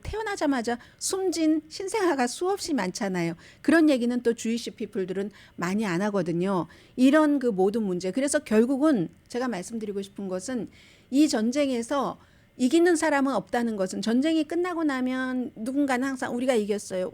태어나자마자 숨진 신생아가 수없이 많잖아요. 그런 얘기는 또 주이시 피플들은 많이 안 하거든요. 이런 그 모든 문제. 그래서 결국은 제가 말씀드리고 싶은 것은 이 전쟁에서 이기는 사람은 없다는 것은 전쟁이 끝나고 나면 누군가는 항상 우리가 이겼어요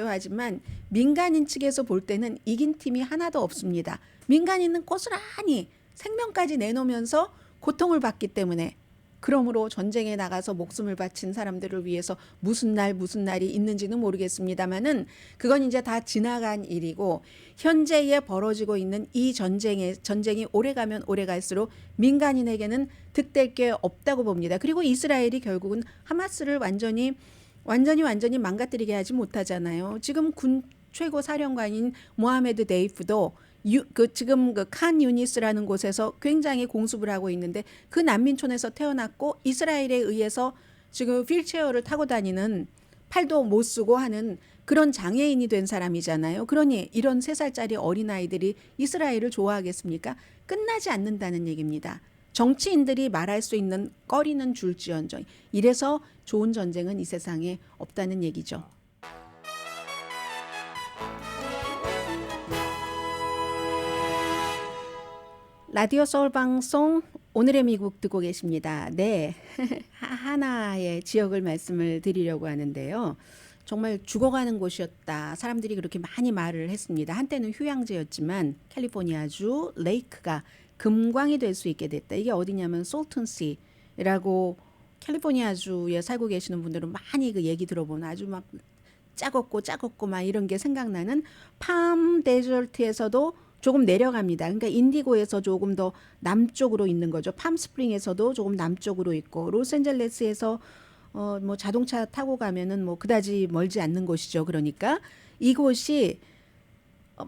하지만 민간인 측에서 볼 때는 이긴 팀이 하나도 없습니다. 민간인은 고스란히 생명까지 내놓으면서 고통을 받기 때문에 그러므로 전쟁에 나가서 목숨을 바친 사람들을 위해서 무슨 날이 있는지는 모르겠습니다만은 그건 이제 다 지나간 일이고 현재에 벌어지고 있는 이 전쟁이 오래가면 오래갈수록 민간인에게는 득될 게 없다고 봅니다. 그리고 이스라엘이 결국은 하마스를 완전히 망가뜨리게 하지 못하잖아요. 지금 군 최고 사령관인 모하메드 데이프도 지금 칸 유니스라는 곳에서 굉장히 공습을 하고 있는데 그 난민촌에서 태어났고 이스라엘에 의해서 지금 휠체어를 타고 다니는 팔도 못 쓰고 하는 그런 장애인이 된 사람이잖아요. 그러니 이런 3살짜리 어린아이들이 이스라엘을 좋아하겠습니까? 끝나지 않는다는 얘기입니다. 정치인들이 말할 수 있는 꺼리는 줄지언정. 이래서 좋은 전쟁은 이 세상에 없다는 얘기죠. 라디오 서울 방송 오늘의 미국 듣고 계십니다. 네, 하나의 지역을 말씀을 드리려고 하는데요. 정말 죽어가는 곳이었다. 사람들이 그렇게 많이 말을 했습니다. 한때는 휴양지였지만 캘리포니아주 레이크가 금광이 될 수 있게 됐다. 이게 어디냐면 솔튼시라고 캘리포니아주에 살고 계시는 분들은 많이 그 얘기 들어보면 아주 막 작았고 막 이런 게 생각나는 팜 데저트에서도 조금 내려갑니다. 그러니까 인디고에서 조금 더 남쪽으로 있는 거죠. 팜스프링에서도 조금 남쪽으로 있고 로스앤젤레스에서 뭐 자동차 타고 가면은 뭐 그다지 멀지 않는 곳이죠. 그러니까 이곳이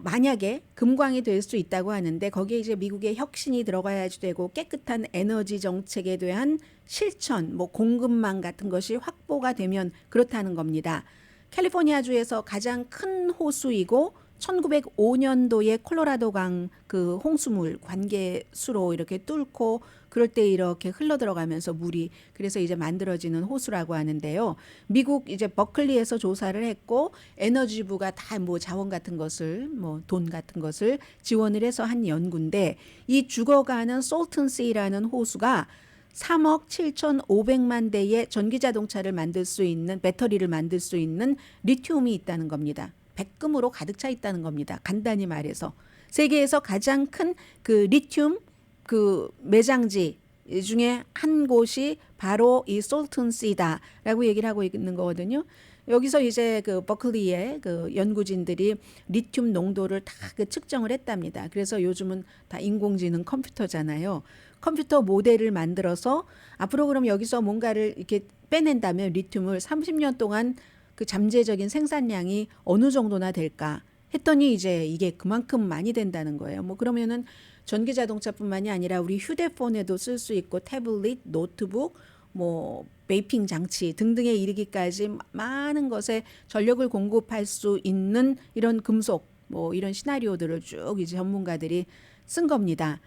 만약에 금광이 될 수 있다고 하는데 거기에 이제 미국의 혁신이 들어가야지 되고 깨끗한 에너지 정책에 대한 실천, 뭐 공급망 같은 것이 확보가 되면 그렇다는 겁니다. 캘리포니아주에서 가장 큰 호수이고 1905년도에 콜로라도강 그 홍수물 관계수로 이렇게 뚫고 그럴 때 이렇게 흘러 들어가면서 물이 그래서 이제 만들어지는 호수라고 하는데요. 미국 이제 버클리에서 조사를 했고 에너지부가 다 뭐 자원 같은 것을 뭐 돈 같은 것을 지원을 해서 한 연구인데 이 죽어가는 솔튼시라는 호수가 3억 7,500만 대의 전기 자동차를 만들 수 있는 배터리를 만들 수 있는 리튬이 있다는 겁니다. 백금으로 가득 차 있다는 겁니다. 간단히 말해서 세계에서 가장 큰 그 리튬 그 매장지 중에 한 곳이 바로 이 솔튼시다라고 얘기를 하고 있는 거거든요. 여기서 이제 그 버클리의 그 연구진들이 리튬 농도를 다 그 측정을 했답니다. 그래서 요즘은 다 인공지능 컴퓨터잖아요. 컴퓨터 모델을 만들어서 앞으로 그럼 여기서 뭔가를 이렇게 빼낸다면 리튬을 30년 동안 그 잠재적인 생산량이 어느 정도나 될까 했더니 이제 이게 그만큼 많이 된다는 거예요. 뭐 그러면은 전기 자동차뿐만이 아니라 우리 휴대폰에도 쓸 수 있고 태블릿, 노트북, 뭐 베이핑 장치 등등에 이르기까지 많은 것에 전력을 공급할 수 있는 이런 금속 뭐 이런 시나리오들을 쭉 이제 전문가들이 쓴 겁니다.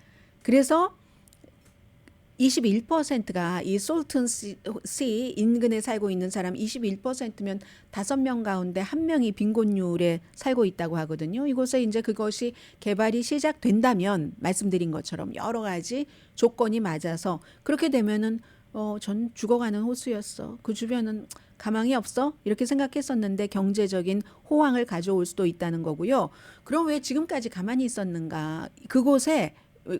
그래서 21%가 이 솔튼시 인근에 살고 있는 사람 21%면 5명 가운데 1명이 빈곤율에 살고 있다고 하거든요. 이곳에 이제 그것이 개발이 시작된다면 말씀드린 것처럼 여러 가지 조건이 맞아서 그렇게 되면은 전 죽어가는 호수였어. 그 주변은 가망이 없어? 이렇게 생각했었는데 경제적인 호황을 가져올 수도 있다는 거고요. 그럼 왜 지금까지 가만히 있었는가? 그곳에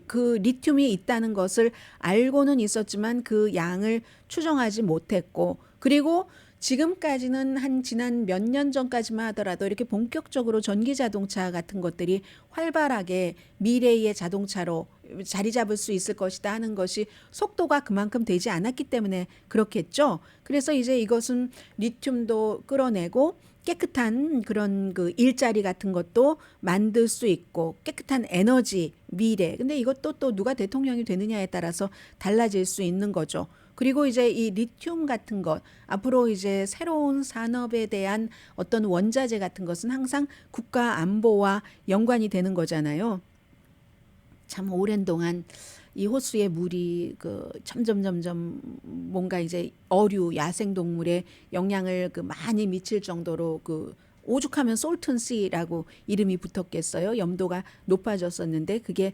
그 리튬이 있다는 것을 알고는 있었지만 그 양을 추정하지 못했고 그리고 지금까지는 한 지난 몇 년 전까지만 하더라도 이렇게 본격적으로 전기 자동차 같은 것들이 활발하게 미래의 자동차로 자리 잡을 수 있을 것이다 하는 것이 속도가 그만큼 되지 않았기 때문에 그렇겠죠. 그래서 이제 이것은 리튬도 끌어내고 깨끗한 그런 그 일자리 같은 것도 만들 수 있고 깨끗한 에너지 미래. 근데 이것도 또 누가 대통령이 되느냐에 따라서 달라질 수 있는 거죠. 그리고 이제 이 리튬 같은 것 앞으로 이제 새로운 산업에 대한 어떤 원자재 같은 것은 항상 국가 안보와 연관이 되는 거잖아요. 참 오랜 동안 이 호수의 물이 그 점점 뭔가 이제 어류 야생 동물에 영향을 그 많이 미칠 정도로 그 오죽하면 솔튼시라고 이름이 붙었겠어요. 염도가 높아졌었는데 그게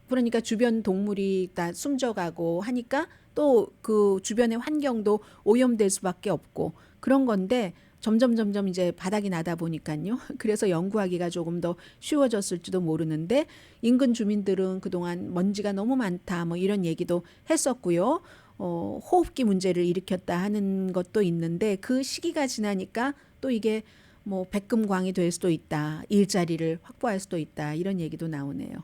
그러니까 주변 동물이 다 숨져가고 하니까 또 그 주변의 환경도 오염될 수밖에 없고 그런 건데 점점 이제 바닥이 나다 보니까요. 그래서 연구하기가 조금 더 쉬워졌을지도 모르는데 인근 주민들은 그동안 먼지가 너무 많다 뭐 이런 얘기도 했었고요. 호흡기 문제를 일으켰다 하는 것도 있는데 그 시기가 지나니까 또 이게 뭐 백금광이 될 수도 있다. 일자리를 확보할 수도 있다. 이런 얘기도 나오네요.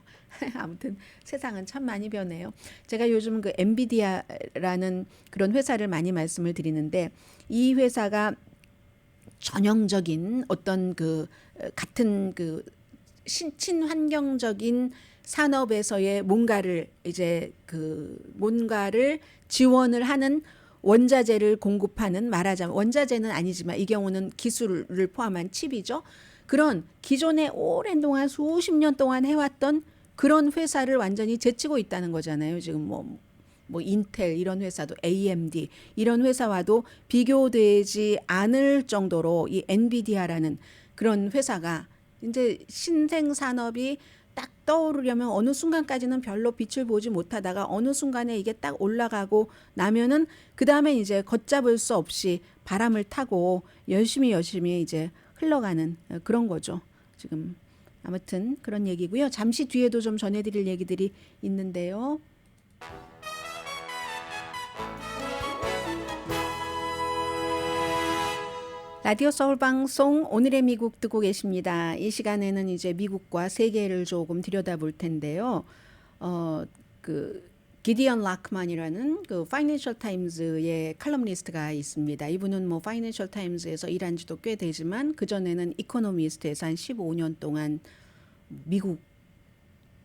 아무튼 세상은 참 많이 변해요. 제가 요즘 그 엔비디아라는 그런 회사를 많이 말씀을 드리는데 이 회사가 전형적인 어떤 그 같은 그 친환경적인 산업에서의 뭔가를 이제 그 뭔가를 지원을 하는 원자재를 공급하는 말하자면 원자재는 아니지만 이 경우는 기술을 포함한 칩이죠. 그런 기존에 오랜 동안 수십 년 동안 해왔던 그런 회사를 완전히 제치고 있다는 거잖아요. 지금 뭐 인텔 이런 회사도 AMD 이런 회사와도 비교되지 않을 정도로 이 엔비디아라는 그런 회사가 이제 신생 산업이 딱 떠오르려면 어느 순간까지는 별로 빛을 보지 못하다가 어느 순간에 이게 딱 올라가고 나면은 그 다음에 이제 걷잡을 수 없이 바람을 타고 열심히 이제 흘러가는 그런 거죠. 지금 아무튼 그런 얘기고요. 잠시 뒤에도 좀 전해드릴 얘기들이 있는데요. 라디오 서울 방송 오늘의 미국 듣고 계십니다. 이 시간에는 이제 미국과 세계를 조금 들여다볼 텐데요. 그 기디언 락만이라는 그 파이낸셜 타임즈의 칼럼니스트가 있습니다. 이분은 뭐 파이낸셜 타임즈에서 일한 지도 꽤 되지만 그 전에는 이코노미스트에서 한 15년 동안 미국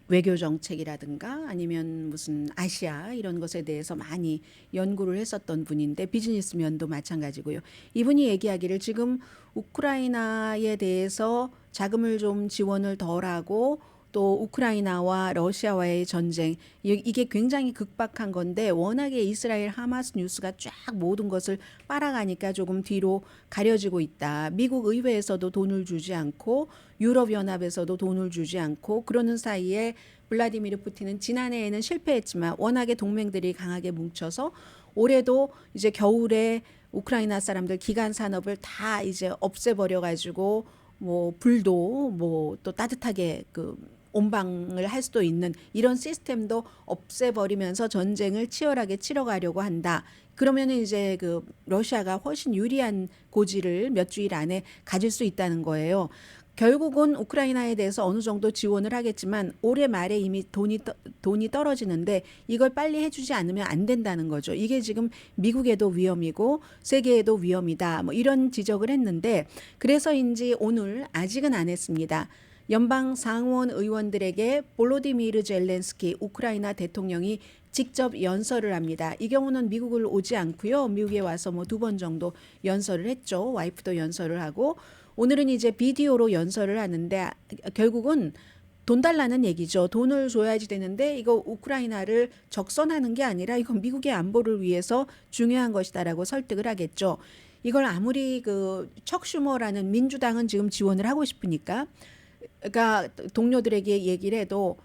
외교 정책이라든가 아니면 무슨 아시아 이런 것에 대해서 많이 연구를 했었던 분인데 비즈니스면도 마찬가지고요. 이분이 얘기하기를 지금 우크라이나에 대해서 자금을 좀 지원을 덜하고 또 우크라이나와 러시아와의 전쟁 이게 굉장히 극박한 건데 워낙에 이스라엘 하마스 뉴스가 쫙 모든 것을 빨아가니까 조금 뒤로 가려지고 있다. 미국 의회에서도 돈을 주지 않고 유럽연합에서도 돈을 주지 않고 그러는 사이에 블라디미르 푸틴은 지난해에는 실패했지만 워낙에 동맹들이 강하게 뭉쳐서 올해도 이제 겨울에 우크라이나 사람들 기간 산업을 다 이제 없애버려 가지고 뭐 불도 뭐 또 따뜻하게 그 온방을 할 수도 있는 이런 시스템도 없애버리면서 전쟁을 치열하게 치러가려고 한다. 그러면은 이제 그 러시아가 훨씬 유리한 고지를 몇 주일 안에 가질 수 있다는 거예요. 결국은 우크라이나에 대해서 어느 정도 지원을 하겠지만 올해 말에 이미 돈이 떨어지는데 이걸 빨리 해주지 않으면 안 된다는 거죠. 이게 지금 미국에도 위험이고 세계에도 위험이다. 뭐 이런 지적을 했는데 그래서인지 오늘 아직은 안 했습니다. 연방 상원 의원들에게 볼로디미르 젤렌스키 우크라이나 대통령이 직접 연설을 합니다. 이 경우는 미국을 오지 않고요. 미국에 와서 뭐 2번 정도 연설을 했죠. 와이프도 연설을 하고 오늘은 이제 비디오로 연설을 하는데 결국은 돈 달라는 얘기죠. 돈을 줘야지 되는데 이거 우크라이나를 적선하는 게 아니라 이건 미국의 안보를 위해서 중요한 것이다라고 설득을 하겠죠. 이걸 아무리 그 척 슈머라는 민주당은 지금 지원을 하고 싶으니까 그러니까 동료들에게 얘기를 해도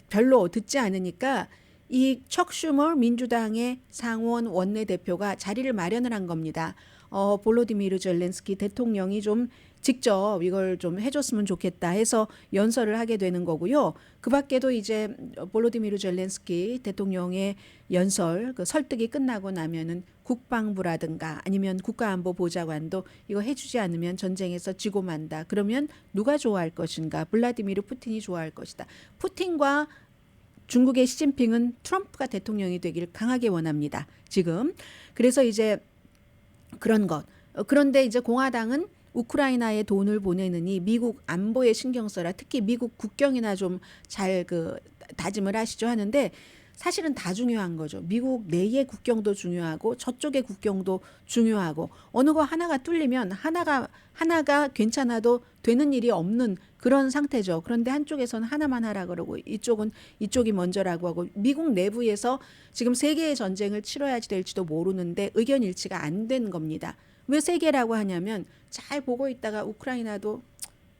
별로 듣지 않으니까 이 척 슈머 민주당의 상원 원내대표가 자리를 마련을 한 겁니다. 볼로디미르 젤렌스키 대통령이 좀 직접 이걸 좀 해줬으면 좋겠다 해서 연설을 하게 되는 거고요. 그 밖에도 이제 볼로디미르 젤렌스키 대통령의 연설, 그 설득이 끝나고 나면은 국방부라든가 아니면 국가안보보좌관도 이거 해주지 않으면 전쟁에서 지고 만다. 그러면 누가 좋아할 것인가? 블라디미르 푸틴이 좋아할 것이다. 푸틴과 중국의 시진핑은 트럼프가 대통령이 되기를 강하게 원합니다. 지금. 그래서 이제 그런 것. 그런데 이제 공화당은 우크라이나에 돈을 보내느니 미국 안보에 신경 써라. 특히 미국 국경이나 좀 잘 그 다짐을 하시죠 하는데 사실은 다 중요한 거죠. 미국 내의 국경도 중요하고 저쪽의 국경도 중요하고 어느 거 하나가 뚫리면 하나가 괜찮아도 되는 일이 없는 그런 상태죠. 그런데 한쪽에서는 하나만 하라 그러고 이쪽은 이쪽이 먼저라고 하고 미국 내부에서 지금 세계의 전쟁을 치러야지 될지도 모르는데 의견 일치가 안 된 겁니다. 왜 세계라고 하냐면 잘 보고 있다가 우크라이나도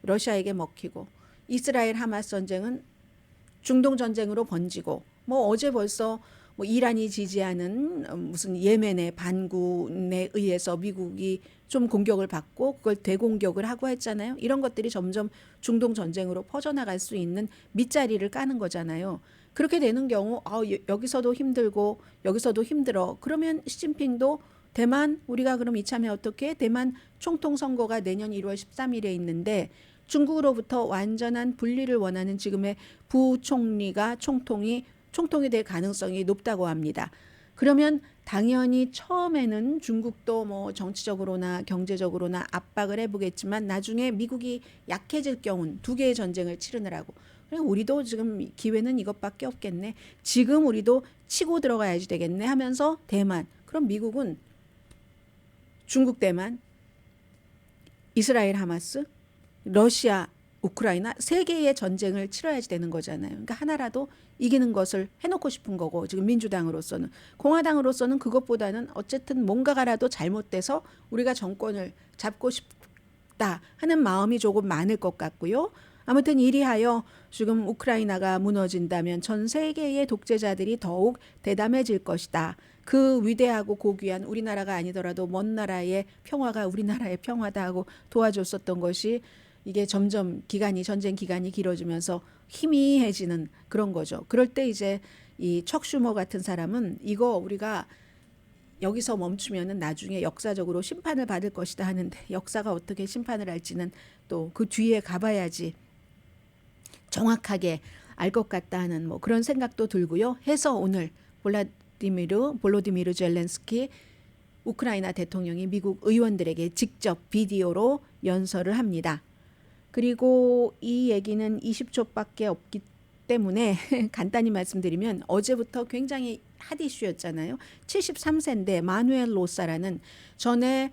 러시아에게 먹히고 이스라엘 하마스 전쟁은 중동 전쟁으로 번지고 뭐 어제 벌써 뭐 이란이 지지하는 무슨 예멘의 반군에 의해서 미국이 좀 공격을 받고 그걸 대공격을 하고 했잖아요. 이런 것들이 점점 중동 전쟁으로 퍼져나갈 수 있는 밑자리를 까는 거잖아요. 그렇게 되는 경우 여기서도 힘들고 여기서도 힘들어. 그러면 시진핑도 대만 우리가 그럼 이참에 어떻게 대만 총통 선거가 내년 1월 13일에 있는데 중국으로부터 완전한 분리를 원하는 지금의 부총리가 총통이 될 가능성이 높다고 합니다. 그러면 당연히 처음에는 중국도 뭐 정치적으로나 경제적으로나 압박을 해보겠지만 나중에 미국이 약해질 경우는 2개의 전쟁을 치르느라고 우리도 지금 기회는 이것밖에 없겠네. 지금 우리도 치고 들어가야지 되겠네 하면서 대만. 그럼 미국은 중국 대만, 이스라엘 하마스, 러시아, 우크라이나 3개의 전쟁을 치러야지 되는 거잖아요. 그러니까 하나라도 이기는 것을 해놓고 싶은 거고 지금 민주당으로서는. 공화당으로서는 그것보다는 어쨌든 뭔가가라도 잘못돼서 우리가 정권을 잡고 싶다 하는 마음이 조금 많을 것 같고요. 아무튼 이리하여 지금 우크라이나가 무너진다면 전 세계의 독재자들이 더욱 대담해질 것이다. 그 위대하고 고귀한 우리나라가 아니더라도 먼 나라의 평화가 우리나라의 평화다 하고 도와줬었던 것이 이게 점점 전쟁 기간이 길어지면서 희미해지는 그런 거죠. 그럴 때 이제 이 척 슈머 같은 사람은 이거 우리가 여기서 멈추면은 나중에 역사적으로 심판을 받을 것이다 하는데 역사가 어떻게 심판을 할지는 또 그 뒤에 가봐야지 정확하게 알 것 같다 하는 뭐 그런 생각도 들고요. 해서 오늘 볼로디미르 젤렌스키 우크라이나 대통령이 미국 의원들에게 직접 비디오로 연설을 합니다. 그리고 이 얘기는 20초밖에 없기 때문에 간단히 말씀드리면 어제부터 굉장히 핫 이슈였잖아요. 73세인데 마누엘 로사라는 전에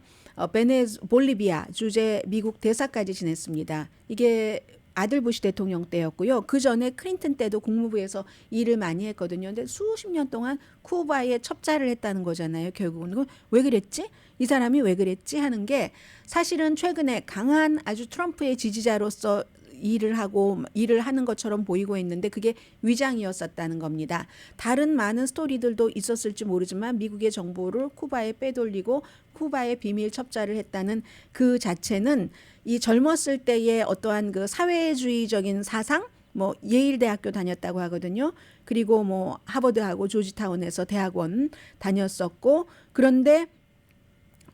볼리비아 주재 미국 대사까지 지냈습니다. 이게 아들 부시 대통령 때였고요. 그 전에 클린턴 때도 국무부에서 일을 많이 했거든요. 근데 수십 년 동안 쿠바에 첩자를 했다는 거잖아요. 결국은 왜 그랬지? 이 사람이 왜 그랬지? 하는 게 사실은 최근에 강한 아주 트럼프의 지지자로서 일을 하는 것처럼 보이고 있는데 그게 위장이었었다는 겁니다. 다른 많은 스토리들도 있었을지 모르지만 미국의 정보를 쿠바에 빼돌리고 쿠바에 비밀 첩자를 했다는 그 자체는 이 젊었을 때의 어떠한 그 사회주의적인 사상, 뭐 예일 대학교 다녔다고 하거든요. 그리고 뭐 하버드하고 조지타운에서 대학원 다녔었고, 그런데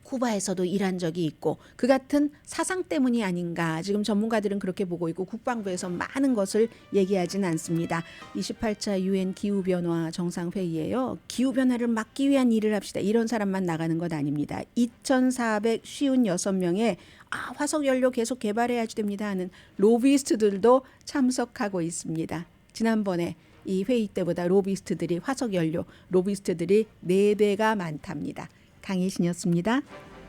쿠바에서도 일한 적이 있고 그 같은 사상 때문이 아닌가 지금 전문가들은 그렇게 보고 있고 국방부에서 많은 것을 얘기하진 않습니다. 28차 유엔 기후변화 정상회의예요. 기후변화를 막기 위한 일을 합시다. 이런 사람만 나가는 것 아닙니다. 2,456명의 화석연료 계속 개발해야 됩니다 하는 로비스트들도 참석하고 있습니다. 지난번에 이 회의 때보다 화석연료 로비스트들이 4배가 많답니다. 강혜신이었습니다.